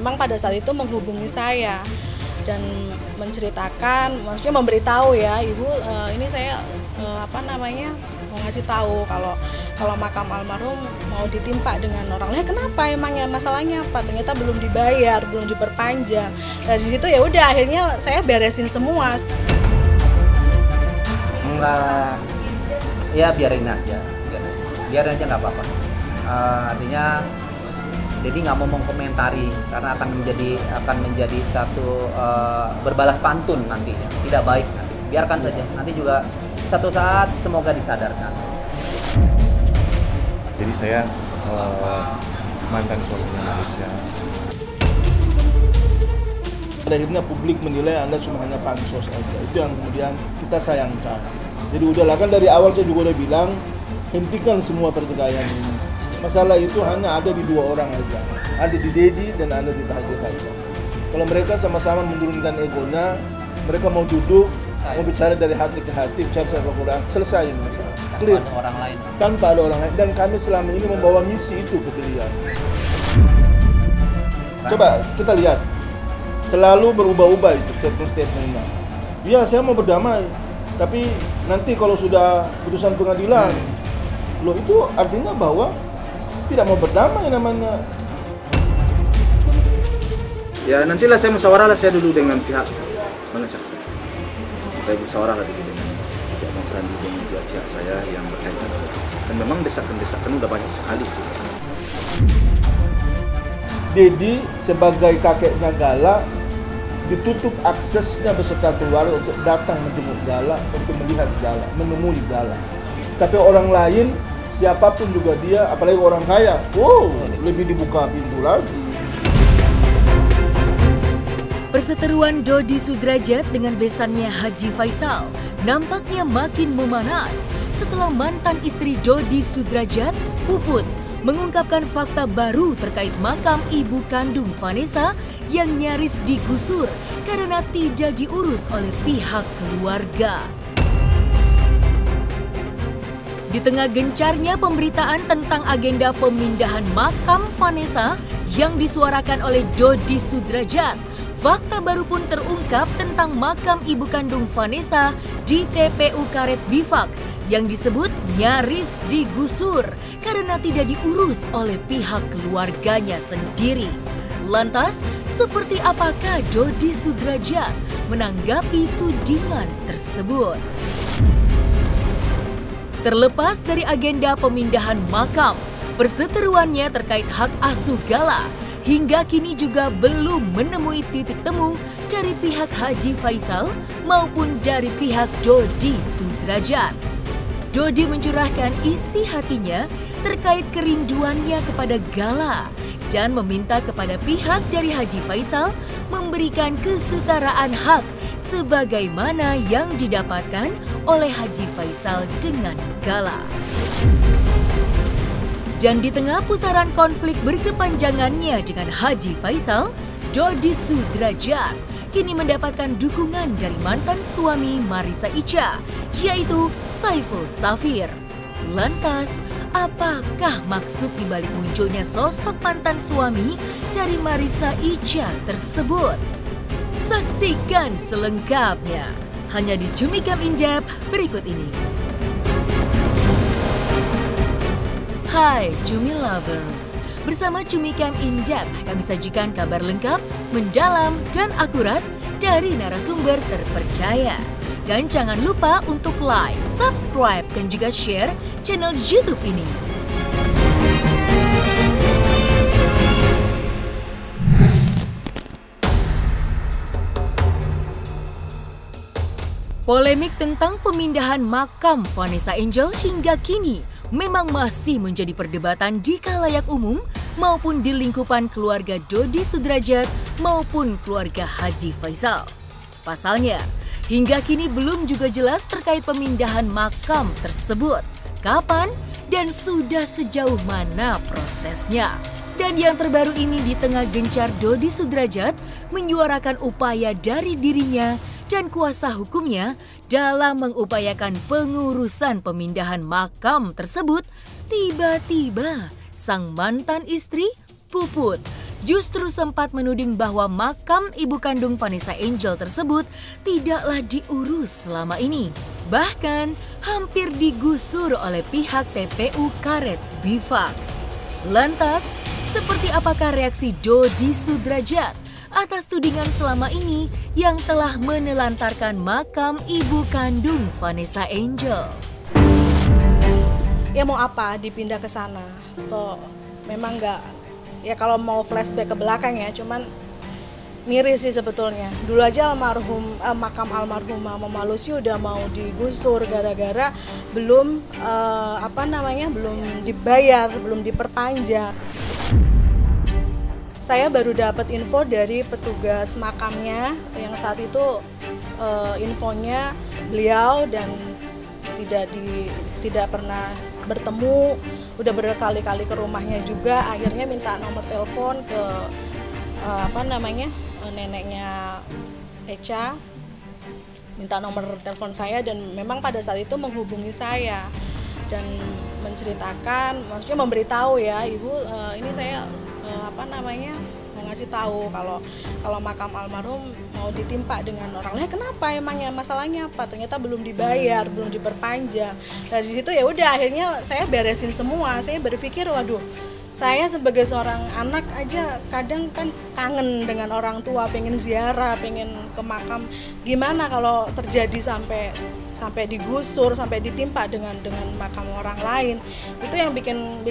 memang pada saat itu menghubungi saya dan menceritakan, maksudnya memberitahu ya, Ibu, ini saya mau ngasih tahu kalau makam almarhum mau ditimpa dengan orang lain. Kenapa emangnya, masalahnya apa? Ternyata belum dibayar, belum diperpanjang. Dari situ ya udah, akhirnya saya beresin semua. Enggak, ya biarin aja nggak apa-apa. Artinya jadi nggak mau mengkomentari karena akan menjadi satu berbalas pantun nantinya, tidak baik nanti. Biarkan saja, nanti juga satu saat semoga disadarkan. Jadi saya mantan suaminya Malaysia. Pada akhirnya publik menilai Anda cuma hanya pansos aja. Itu yang kemudian kita sayangkan. Jadi udahlah, kan dari awal saya juga udah bilang, hentikan semua pertikaian ini. Masalah itu hanya ada di dua orang aja. Ada di Dedi dan ada di Haji Faisal. Kalau mereka sama-sama menurunkan egonya, mereka mau duduk, mau bicara dari hati ke hati, bicara secara Quran, selesai masalah. Clear. Tanpa ada orang lain. Tanpa ada orang lain. Dan kami selama ini membawa misi itu ke beliau. Coba kita lihat. Selalu berubah-ubah itu statement-statementnya. Ya, saya mau berdamai. Tapi nanti kalau sudah putusan pengadilan, loh itu artinya bahwa tidak mau berdamai namanya. Ya nantilah saya musyawarah saya dulu dengan pihak Bang Syaksa. Saya musyawarah dulu dengan pihak Bang Sandi dengan pihak saya yang berkaitan. Dan memang desakan-desakan udah banyak sekali sih. Dedi sebagai kakeknya Gala ditutup aksesnya beserta keluarga untuk datang menjenguk Gala, untuk melihat Gala, menemui Gala. Tapi orang lain, siapapun juga dia, apalagi orang kaya, lebih dibuka pintu lagi. Perseteruan Dodi Sudrajat dengan besannya Haji Faisal nampaknya makin memanas setelah mantan istri Dodi Sudrajat, Puput, mengungkapkan fakta baru terkait makam ibu kandung Vanessa yang nyaris digusur karena tidak diurus oleh pihak keluarga. Di tengah gencarnya pemberitaan tentang agenda pemindahan makam Vanessa yang disuarakan oleh Dodi Sudrajat, fakta baru pun terungkap tentang makam ibu kandung Vanessa di TPU Karet Bifak yang disebut nyaris digusur karena tidak diurus oleh pihak keluarganya sendiri. Lantas, seperti apakah Dodi Sudrajat menanggapi tudingan tersebut? Terlepas dari agenda pemindahan makam, perseteruannya terkait hak asuh Gala hingga kini juga belum menemui titik temu dari pihak Haji Faisal maupun dari pihak Dodi Sudrajat. Dodi mencurahkan isi hatinya terkait kerinduannya kepada Gala dan meminta kepada pihak dari Haji Faisal memberikan kesetaraan hak sebagaimana yang didapatkan oleh Haji Faisal dengan Gala. Dan di tengah pusaran konflik berkepanjangannya dengan Haji Faisal, Dodi Sudrajat kini mendapatkan dukungan dari mantan suami Marissa Icha, yaitu Saiful Safir. Lantas, apakah maksud dibalik munculnya sosok mantan suami dari Marissa Icha tersebut? Saksikan selengkapnya hanya di Cumi Cam In-Depth berikut ini. Hai Cumi Lovers, bersama Cumi Cam In-Depth kami sajikan kabar lengkap, mendalam, dan akurat dari narasumber terpercaya. Dan jangan lupa untuk like, subscribe, dan juga share channel YouTube ini. Polemik tentang pemindahan makam Vanessa Angel hingga kini memang masih menjadi perdebatan di khalayak umum maupun di lingkupan keluarga Dodi Sudrajat maupun keluarga Haji Faisal. Pasalnya, hingga kini belum juga jelas terkait pemindahan makam tersebut, kapan dan sudah sejauh mana prosesnya. Dan yang terbaru ini di tengah gencar Dodi Sudrajat menyuarakan upaya dari dirinya dan kuasa hukumnya dalam mengupayakan pengurusan pemindahan makam tersebut, tiba-tiba sang mantan istri, Puput, justru sempat menuding bahwa makam ibu kandung Vanessa Angel tersebut tidaklah diurus selama ini. Bahkan hampir digusur oleh pihak TPU Karet Bifak. Lantas, seperti apakah reaksi Dodi Sudrajat atas tudingan selama ini yang telah menelantarkan makam ibu kandung Vanessa Angel? Ya mau apa dipindah ke sana? Atau memang nggak, ya kalau mau flashback ke belakang ya, cuman miris sih sebetulnya. Dulu aja makam almarhumah Mama Lucy udah mau digusur gara-gara belum belum dibayar, belum diperpanjang. Saya baru dapat info dari petugas makamnya yang saat itu infonya beliau dan tidak pernah bertemu, udah berkali-kali ke rumahnya juga, akhirnya minta nomor telepon ke neneknya Echa, minta nomor telepon saya dan memang pada saat itu menghubungi saya dan menceritakan, maksudnya memberitahu ya, Ibu, ini saya mau ngasih tahu kalau makam almarhum mau ditimpa dengan orang lain. Kenapa emangnya, masalahnya apa? Ternyata belum dibayar, belum diperpanjang. Dari situ ya udah akhirnya saya beresin semua. Saya berpikir, waduh, saya sebagai seorang anak aja kadang kan kangen dengan orang tua, pengen ziarah, pengen ke makam. Gimana kalau terjadi sampai digusur, sampai ditimpa dengan makam orang lain? Itu yang bikin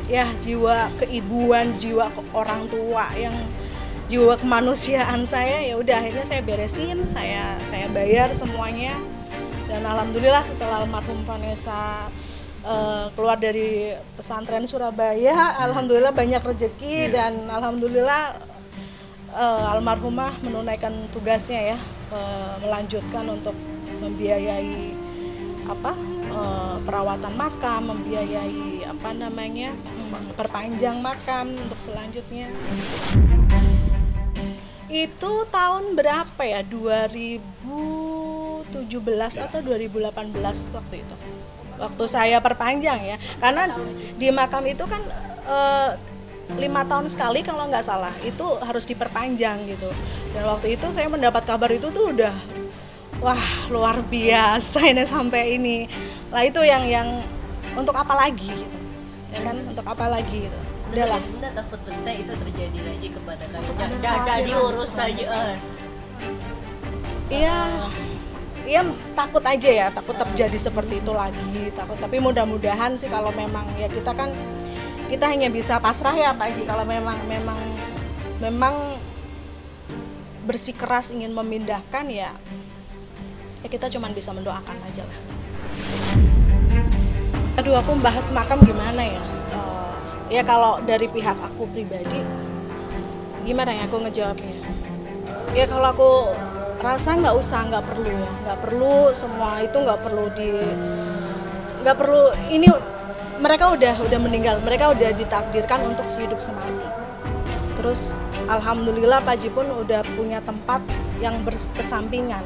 ya jiwa keibuan, jiwa orang tua, yang jiwa kemanusiaan saya, ya udah akhirnya saya beresin, saya bayar semuanya. Dan alhamdulillah setelah almarhum Vanessa keluar dari pesantren Surabaya, alhamdulillah banyak rezeki dan alhamdulillah almarhumah menunaikan tugasnya ya, melanjutkan untuk membiayai perawatan makam, membiayai perpanjang makam untuk selanjutnya. Itu tahun berapa ya? 2017 atau 2018 waktu itu. Waktu saya perpanjang ya. Karena di makam itu kan 5 tahun sekali kalau nggak salah itu harus diperpanjang gitu. Dan waktu itu saya mendapat kabar itu tuh udah wah luar biasa ini sampai ini. Lah itu yang untuk apa lagi gitu. Ya kan, untuk apa lagi gitu. Udahlah. Bunda takut benda itu terjadi lagi kepada kalian. Dah diurus saja. Iya takut aja ya, takut terjadi seperti itu lagi, takut. Tapi mudah-mudahan sih kalau memang ya kita hanya bisa pasrah ya Pak Haji, kalau memang bersikeras ingin memindahkan ya kita cuma bisa mendoakan aja lah. Aduh, aku bahas makam gimana ya? Ya kalau dari pihak aku pribadi, gimana ya aku ngejawabnya? Ya kalau aku rasa nggak perlu semua itu nggak perlu. Ini mereka udah meninggal, mereka udah ditakdirkan untuk sehidup semati. Terus alhamdulillah Pak Haji pun udah punya tempat yang berkesampingan.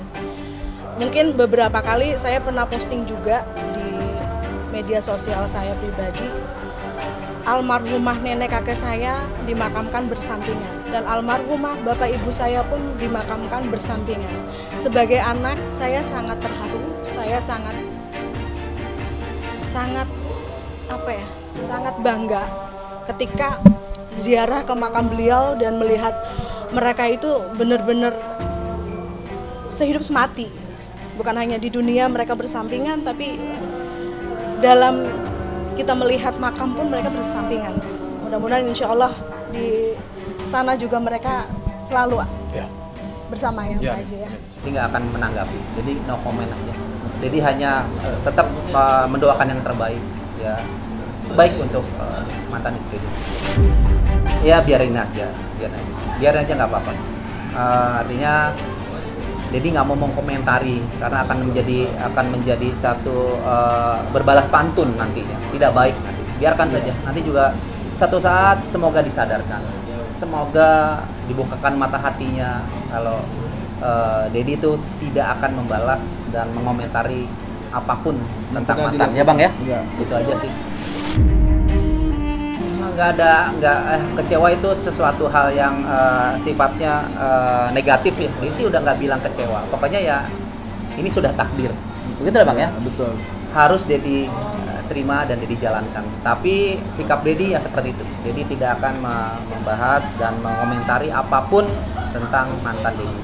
Mungkin beberapa kali saya pernah posting juga di media sosial saya pribadi, almarhumah nenek kakek saya dimakamkan bersampingan dan almarhumah bapak ibu saya pun dimakamkan bersampingan. Sebagai anak saya sangat terharu, saya sangat bangga ketika ziarah ke makam beliau dan melihat mereka itu benar-benar sehidup semati. Bukan hanya di dunia mereka bersampingan, tapi dalam kita melihat makam pun mereka bersampingan. Mudah-mudahan insya Allah di sana juga mereka selalu bersama ya Pak Haji ya. Jadi nggak akan menanggapi, jadi no comment aja. Jadi hanya tetap mendoakan yang terbaik ya, baik untuk mantan istri. Ya biarin aja nggak apa-apa. Artinya Dedi nggak mau mengkomentari karena akan menjadi satu berbalas pantun nantinya, tidak baik nanti. Biarkan saja. Nanti juga satu saat semoga disadarkan, semoga dibukakan mata hatinya kalau Dedi itu tidak akan membalas dan mengomentari apapun tentang mantan ya Bang ya. Itu aja sih. kecewa itu sesuatu hal yang sifatnya negatif ya. Dia sih udah nggak bilang kecewa. Pokoknya ya ini sudah takdir. Begitu lah Bang ya. Betul. Harus Dedi terima dan Dedi jalankan. Tapi sikap Dedi ya seperti itu. Dedi tidak akan membahas dan mengomentari apapun tentang mantan Dedi.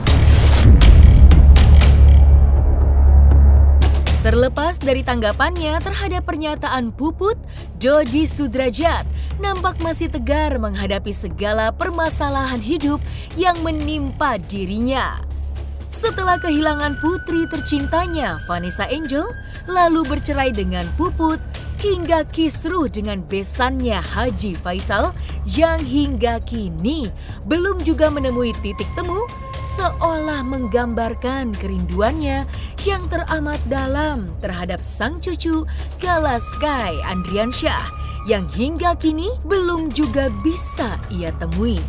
Terlepas dari tanggapannya terhadap pernyataan Puput, Dodi Sudrajat nampak masih tegar menghadapi segala permasalahan hidup yang menimpa dirinya. Setelah kehilangan putri tercintanya, Vanessa Angel, lalu bercerai dengan Puput, hingga kisruh dengan besannya Haji Faisal yang hingga kini belum juga menemui titik temu, seolah menggambarkan kerinduannya yang teramat dalam terhadap sang cucu Galaskai Andriansyah yang hingga kini belum juga bisa ia temui.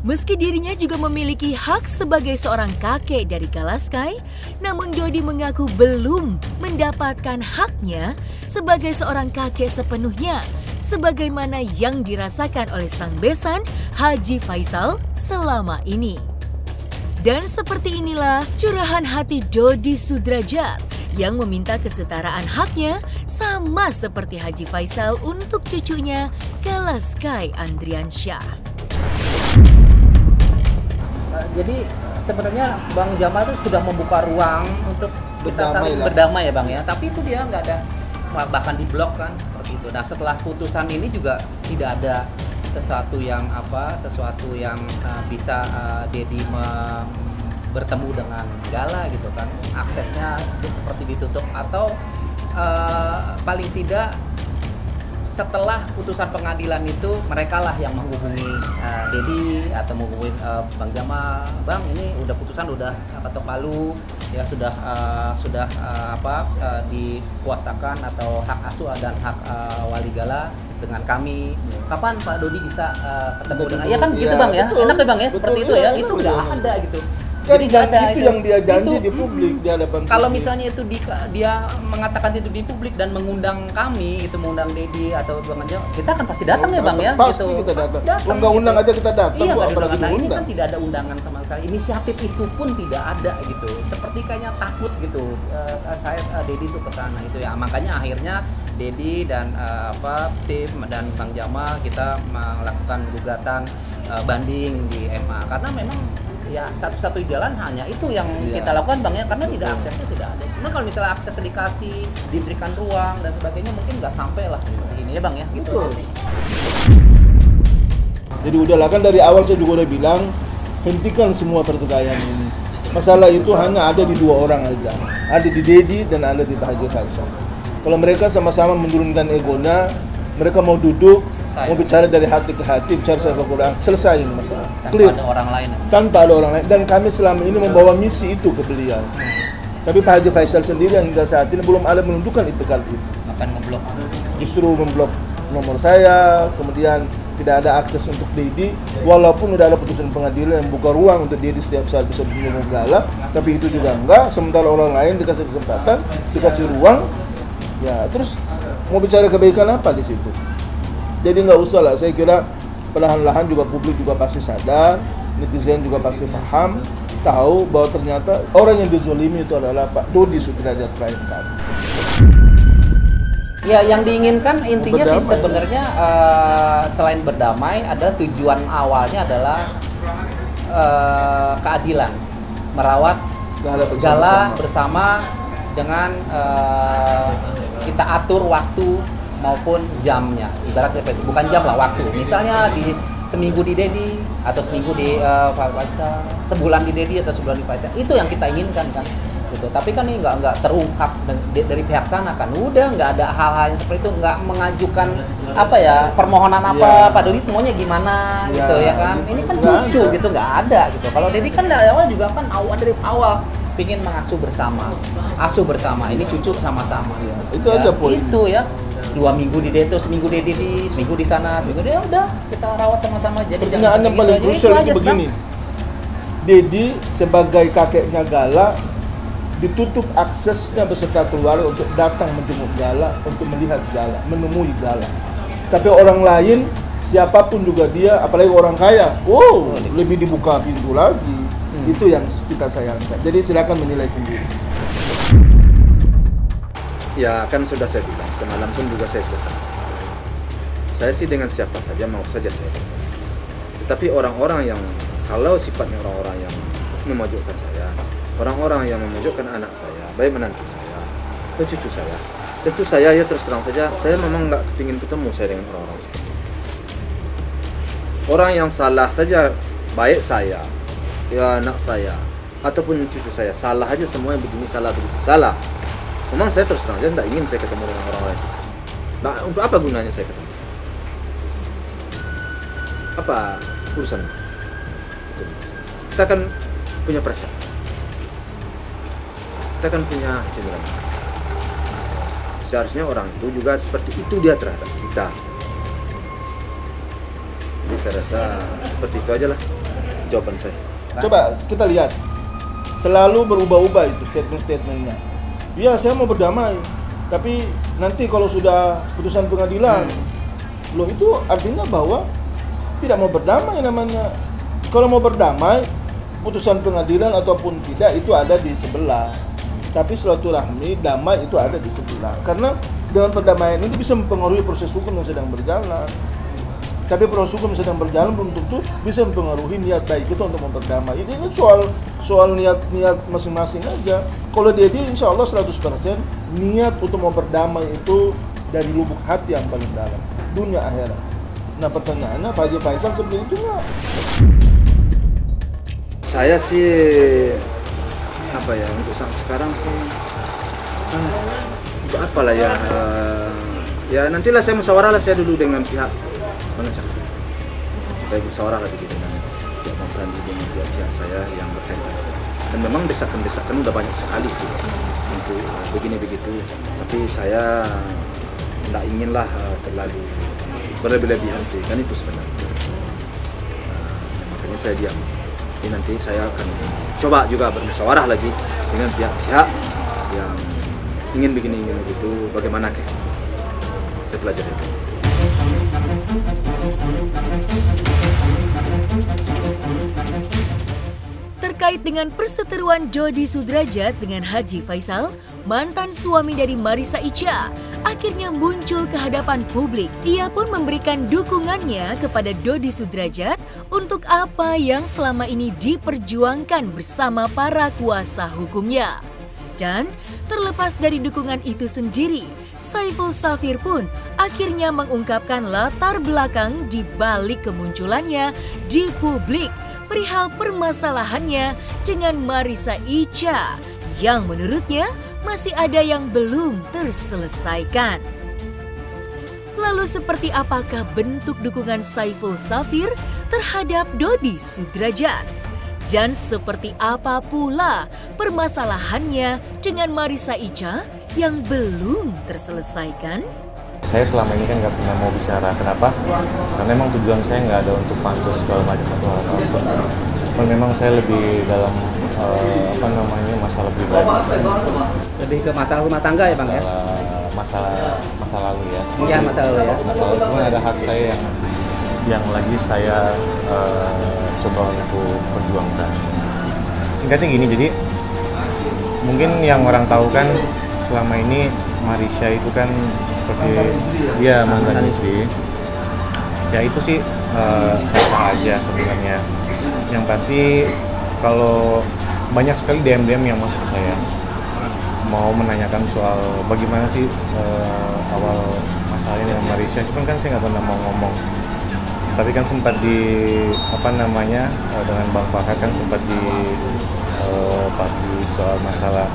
Meski dirinya juga memiliki hak sebagai seorang kakek dari Galaskai, namun Dodi mengaku belum mendapatkan haknya sebagai seorang kakek sepenuhnya, sebagaimana yang dirasakan oleh sang besan Haji Faisal selama ini. Dan seperti inilah curahan hati Dodi Sudrajat yang meminta kesetaraan haknya sama seperti Haji Faisal untuk cucunya Galaskai Andriansyah. Jadi sebenarnya Bang Jamal itu sudah membuka ruang untuk kita saling berdamai ya Bang ya. Tapi itu dia nggak ada, bahkan di blok kan seperti itu. Nah setelah putusan ini juga tidak ada sesuatu yang bisa Dedi bertemu dengan Gala gitu kan, aksesnya seperti ditutup atau paling tidak setelah putusan pengadilan itu mereka lah yang menghubungi Dedi atau menghubungi Bang Jamal, Bang ini udah putusan udah ketok palu ya, sudah dikuasakan atau hak asuh dan hak wali Gala dengan kami, kapan Pak Dodi bisa ketemu dengan, ya kan gitu Bang ya, enak ya Bang ya, seperti itu ya, itu nggak ada gitu. Kan jadi nggak ada itu yang dia janji di publik di hadapan kalau misalnya itu dia mengatakan itu di publik dan mengundang kami gitu, mengundang Dedi atau Bang Jamal, kita kan pasti datang ya Bang ya, pasti gitu. Kita datang. Undang Undang aja kita datang. Iya, nah ini kan tidak ada undangan sama sekali, inisiatif itu pun tidak ada gitu, seperti kayaknya takut gitu. Saya Dedi itu kesana itu ya, makanya akhirnya Dedi dan tim dan Bang Jamal kita melakukan gugatan banding di MA karena memang ya satu-satu jalan hanya itu yang kita lakukan Bang ya, karena tidak aksesnya tidak ada. Cuma kalau misalnya akses dikasih, diberikan ruang dan sebagainya mungkin nggak sampai lah seperti ini ya Bang ya, gitu aja sih. Jadi udahlah, kan dari awal saya juga udah bilang hentikan semua pertikaian ini. Masalah itu hanya ada di dua orang aja, ada di Dedi dan ada di Haji Faisal. Kalau mereka sama-sama menurunkan egonya, mereka mau duduk, mau bicara dari hati ke hati, bicara sama Quran, selesai ini masalah. Clear. Tanpa ada orang lain. Tanpa ada orang lain. Dan kami selama ini membawa misi itu ke beliau. Tapi Pak Haji Faisal sendiri yang hingga saat ini belum ada menunjukkan itikad itu. Akan ngeblok. Justru memblok nomor saya, kemudian tidak ada akses untuk Dedi, walaupun sudah ada putusan pengadilan yang buka ruang untuk Dedi setiap saat bisa bertemu Gala, tapi itu juga enggak. Sementara orang lain dikasih kesempatan, dikasih ruang, ya terus mau bicara kebaikan apa di situ? Jadi nggak usah lah, saya kira perlahan-lahan juga publik juga pasti sadar, netizen juga pasti paham, tahu bahwa ternyata orang yang dizolimi itu adalah Pak Dodi Sudrajat klien kami. Ya, yang diinginkan intinya sih sebenarnya selain berdamai, ada tujuan awalnya adalah keadilan, merawat Gala bersama dengan kita atur waktu maupun jamnya, ibarat seperti bukan jam lah, waktu. Misalnya di seminggu di Dedi atau seminggu di Faisal, sebulan di Dedi atau sebulan di Faisal, itu yang kita inginkan kan. Gitu. Tapi kan ini nggak terungkap dari pihak sana kan, udah nggak ada hal-hal yang seperti itu, nggak mengajukan permohonan apa, Pak Dodi maunya gimana gitu ya kan, ini kan cucu gitu, nggak ada gitu. Kalau Dedi kan dari awal juga kan dari awal pingin mengasuh bersama, asuh bersama, ini cucu sama-sama ya. Itu aja poin. Itu ya, 2 minggu di Dedi, seminggu di Dedi, seminggu di sana, seminggu dia udah kita rawat sama-sama. Jadi pertanyaan yang paling krusial itu begini, Dedi sebagai kakeknya Gala ditutup aksesnya beserta keluarga untuk datang menjenguk Gala, untuk melihat Gala, menemui Gala. Tapi orang lain, siapapun juga dia, apalagi orang kaya, lebih dibuka pintu lagi. Itu yang kita sayangkan. Jadi silakan menilai sendiri. Ya kan sudah saya bilang, semalam pun juga saya sudah sampaikan. Saya sih dengan siapa saja mau saja saya bertemu. Tetapi orang-orang yang, kalau sifatnya orang-orang yang memojokkan saya, orang-orang yang memojokkan anak saya, baik menantu saya atau cucu saya, tentu saya ya terus terang saja, saya memang nggak kepingin ketemu saya dengan orang-orang seperti itu. Orang yang salah saja, baik saya, ya anak saya, ataupun cucu saya, salah aja semuanya begini, salah begitu, salah. Memang saya terus terang aja tidak ingin saya ketemu dengan orang lain. Nah, untuk apa gunanya saya ketemu? Apa urusan? Kita kan punya perasaan. Kita kan punya cenderung. Seharusnya orang itu juga seperti itu dia terhadap kita. Jadi saya rasa seperti itu aja lah jawaban saya. Coba kita lihat, selalu berubah-ubah itu statement-statementnya. Ya, saya mau berdamai, tapi nanti kalau sudah putusan pengadilan, loh itu artinya bahwa tidak mau berdamai namanya. Kalau mau berdamai, putusan pengadilan ataupun tidak itu ada di sebelah. Tapi silaturahmi, damai itu ada di sebelah. Karena dengan perdamaian ini bisa mempengaruhi proses hukum yang sedang berjalan. Tapi proses hukum yang sedang berjalan belum tentu bisa mempengaruhi niat baik kita untuk memperdamai. Ini soal niat masing-masing aja. Kalau dia insya Allah 100% niat untuk memperdamai itu dari lubuk hati yang paling dalam, dunia akhirat. Nah pertanyaannya, Pak Haji Faisal seperti itu nggak? Saya sih apa ya, untuk saat sekarang sih untuk apalah ya, ya nantilah saya musyawarah lah saya dulu dengan pihak penasihat saya. Saya musyawarah lagi dengan pihak Bang Sandi, dengan pihak saya yang berkaitan. Dan memang desakan-desakan udah banyak sekali sih untuk begini begitu. Tapi saya tidak inginlah terlalu berlebih-lebihan sih, kan itu sebenarnya. Makanya saya diam. Jadi nanti saya akan coba juga bermusyawarah lagi dengan pihak-pihak yang ingin begini ingin begitu. Bagaimana kek? Saya pelajari itu. Terkait dengan perseteruan Dodi Sudrajat dengan Haji Faisal, mantan suami dari Marissa Icha, akhirnya muncul ke hadapan publik. Ia pun memberikan dukungannya kepada Dodi Sudrajat untuk apa yang selama ini diperjuangkan bersama para kuasa hukumnya. Dan terlepas dari dukungan itu sendiri, Saiful Safir pun akhirnya mengungkapkan latar belakang di balik kemunculannya di publik perihal permasalahannya dengan Marissa Icha yang menurutnya masih ada yang belum terselesaikan. Lalu seperti apakah bentuk dukungan Saiful Safir terhadap Dodi Sudrajat? Dan seperti apa pula permasalahannya dengan Marissa Icha yang belum terselesaikan? Saya selama ini kan nggak pernah mau bicara. Kenapa? Karena memang tujuan saya nggak ada untuk pansus segala macam atau apa. Memang saya lebih dalam masalah pribadi. Lebih ke masalah rumah tangga ya Bang ya? Masa lalu ya. Iya, masa lalu ya. Masalah cuma ada hak saya yang lagi saya coba untuk perjuangkan. Singkatnya gini, jadi mungkin yang orang tahu kan selama ini Marissa itu kan seperti dia mantan istri. Ya itu sih sah-sah aja sebenarnya. Yang pasti kalau banyak sekali DM yang masuk ke saya mau menanyakan soal bagaimana sih awal masalahnya dengan Marissa. Cuman kan saya nggak pernah mau ngomong. Tapi kan sempat dengan Bang Pakar kan sempat soal masalah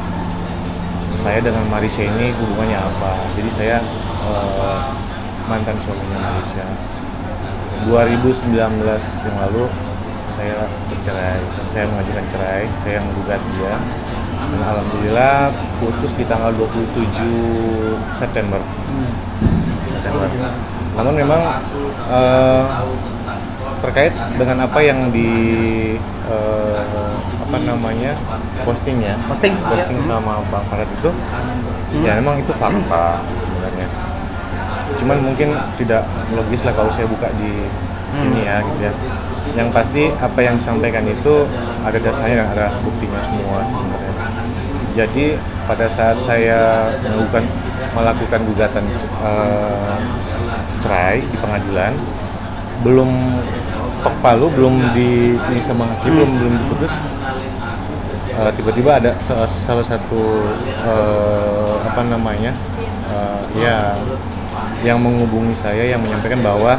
saya dengan Marissa ini hubungannya apa. Jadi saya mantan suaminya Marissa. 2019 yang lalu saya bercerai, saya mengajukan cerai, saya menggugat dia. Dan alhamdulillah putus di tanggal 27 September. Namun memang terkait dengan apa yang posting sama Bang Farad itu, ya memang itu fakta sebenarnya. cuman mungkin tidak logis lah kalau saya buka di sini ya gitu ya. Yang pasti apa yang disampaikan itu ada dasarnya dan ada buktinya semua sebenarnya. Jadi pada saat saya melakukan gugatan cerai di pengadilan, belum ketok palu, belum di sama hakim, belum diputus, tiba-tiba ada salah satu yang menghubungi saya, yang menyampaikan bahwa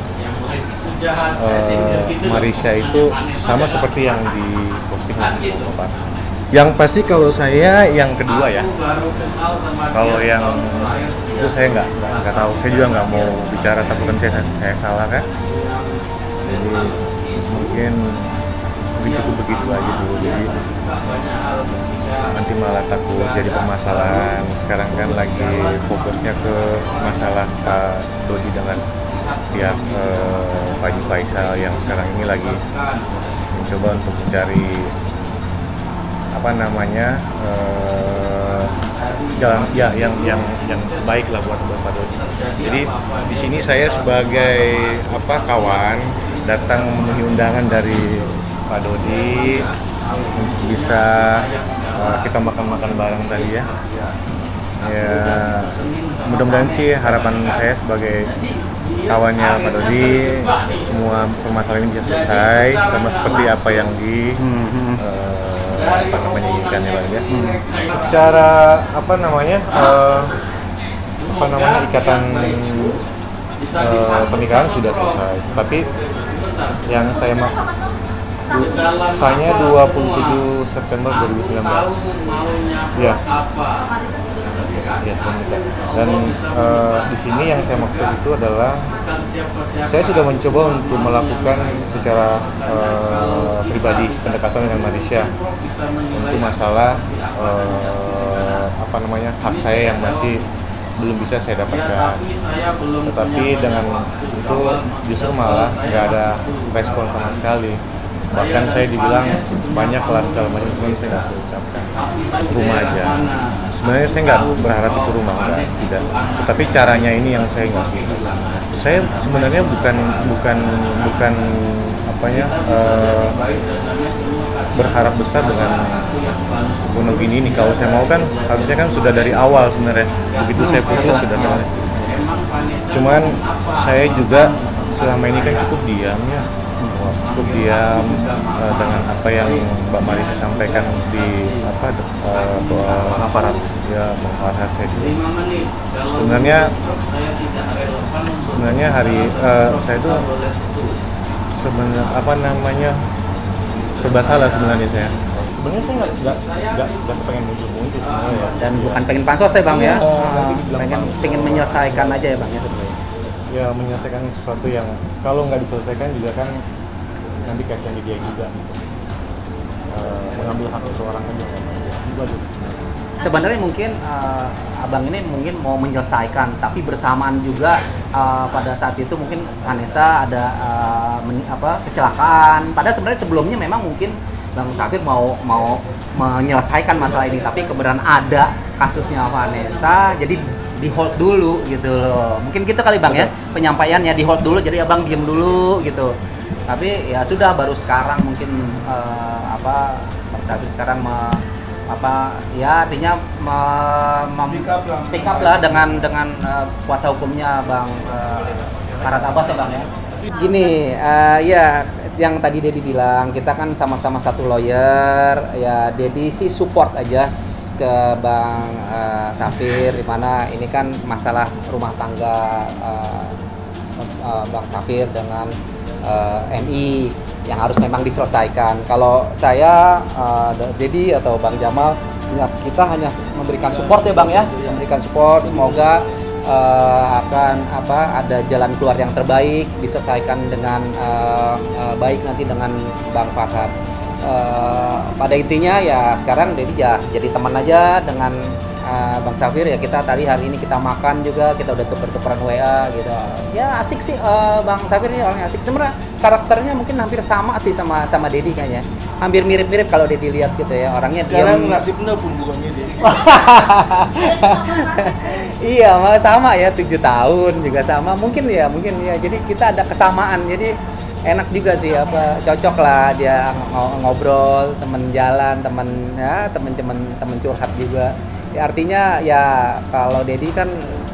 Marisha itu sama seperti yang diposting di Bapak. Yang pasti kalau saya yang kedua ya, kalau yang itu saya nggak tahu, saya juga nggak mau bicara, takutkan saya salah kan. Jadi mungkin cukup begitu aja dulu. Jadi nanti malah takut jadi permasalahan. Sekarang kan lagi fokusnya ke masalah Pak Dodi dengan pihak Pak Haji Faisal yang sekarang ini lagi mencoba untuk mencari jalan ya yang baik lah buat Pak Dodi. Jadi di sini saya sebagai kawan datang memenuhi undangan dari Pak Dodi untuk bisa kita makan bareng tadi ya. Ya mudah-mudahan sih harapan saya sebagai kawannya Pak Dodi, semua permasalahan ini bisa selesai sama seperti apa yang inginkan ya Pak ya. Secara ikatan pernikahan sudah selesai, tapi yang saya saya 27 September 2019 ya dan di sini yang saya maksud itu adalah saya sudah mencoba untuk melakukan secara pribadi pendekatan dengan Marisha untuk masalah hak saya yang masih belum bisa saya dapatkan, tetapi dengan itu justru malah nggak ada respon sama sekali. Bahkan saya dibilang banyak kelas segala macam, cuman saya nggak ucapkan rumah aja. Sebenarnya saya nggak berharap itu rumah, tidak. Tetapi caranya ini yang saya nggak suka. Saya sebenarnya bukan berharap besar dengan Wonogini ini. Kalau saya mau kan harusnya kan sudah dari awal sebenarnya. Begitu saya putus sudah sebenarnya. Cuman saya juga selama ini kan cukup diam dengan apa yang Mbak Marisha sampaikan di aparat ya mengharap saya dulu. Sebenarnya hari saya itu sebenarnya serba salah sebenarnya saya. Sebenarnya saya nggak pengen muncul sebenarnya ya. Dan bukan pengen pansos ya Bang ya. Pengen menyelesaikan aja ya Bang ya sebenarnya. Ya menyelesaikan sesuatu yang kalau nggak diselesaikan juga kan nanti kasihan dia juga gitu. Mengambil hak seseorang kan juga sebenarnya mungkin abang ini mungkin mau menyelesaikan, tapi bersamaan juga pada saat itu mungkin Vanessa ada kecelakaan. Padahal sebenarnya sebelumnya memang mungkin Bang Safir mau menyelesaikan masalah ini, tapi kebetulan ada kasusnya Vanessa, jadi di hold dulu gitu loh. Mungkin gitu kali Bang ya penyampaiannya, di hold dulu, jadi abang diem dulu gitu. Tapi ya sudah, baru sekarang mungkin Bang Safir sekarang artinya speak up lah dengan kuasa hukumnya Bang Farhad Abbas ya Bang ya. Gini ya yang tadi Dedi bilang, kita kan sama-sama satu lawyer ya. Dedi sih support aja ke Bang Safir, dimana ini kan masalah rumah tangga Bang Safir dengan MI yang harus memang diselesaikan. Kalau saya, Dedi atau Bang Jamal, ya kita hanya memberikan support ya Bang ya, memberikan support. Semoga akan ada jalan keluar yang terbaik, diselesaikan dengan baik nanti dengan Bang Farhad. Pada intinya ya sekarang Dedi jadi teman aja dengan Bang Safir ya, kita tadi hari ini kita makan juga, kita udah tuker-tukeran WA gitu. Ya asik sih, Bang Safir ini orangnya asik. Sebenarnya karakternya mungkin hampir sama sih sama Dedi kayaknya. Hampir mirip-mirip kalau Dedi lihat gitu ya, orangnya Sekarang diam. nasibnya pun bukan ini. Iya, sama ya, 7 tahun juga sama. Mungkin ya. Jadi kita ada kesamaan. Jadi enak juga sih, cocok lah dia ngobrol, temen jalan, temen curhat juga. Ya, artinya ya kalau Dedi kan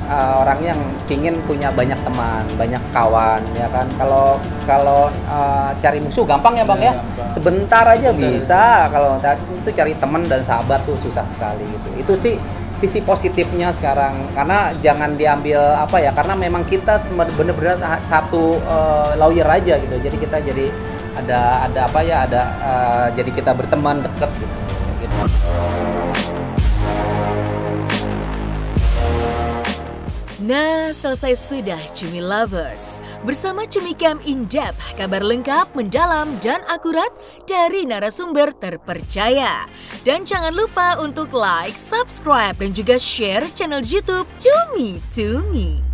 orangnya yang pingin punya banyak teman, banyak kawan, ya kan. Kalau cari musuh gampang ya Bang ya. Sebentar aja bisa. Kalau itu cari teman dan sahabat tuh susah sekali gitu. Itu sih sisi positifnya sekarang, karena jangan diambil karena memang kita bener-bener satu lawyer aja gitu, jadi kita jadi jadi kita berteman dekat gitu. Nah, selesai sudah Cumi Lovers. Bersama Cumi Cam In-Depth, kabar lengkap, mendalam, dan akurat dari narasumber terpercaya. Dan jangan lupa untuk like, subscribe, dan juga share channel YouTube Cumi Tumi.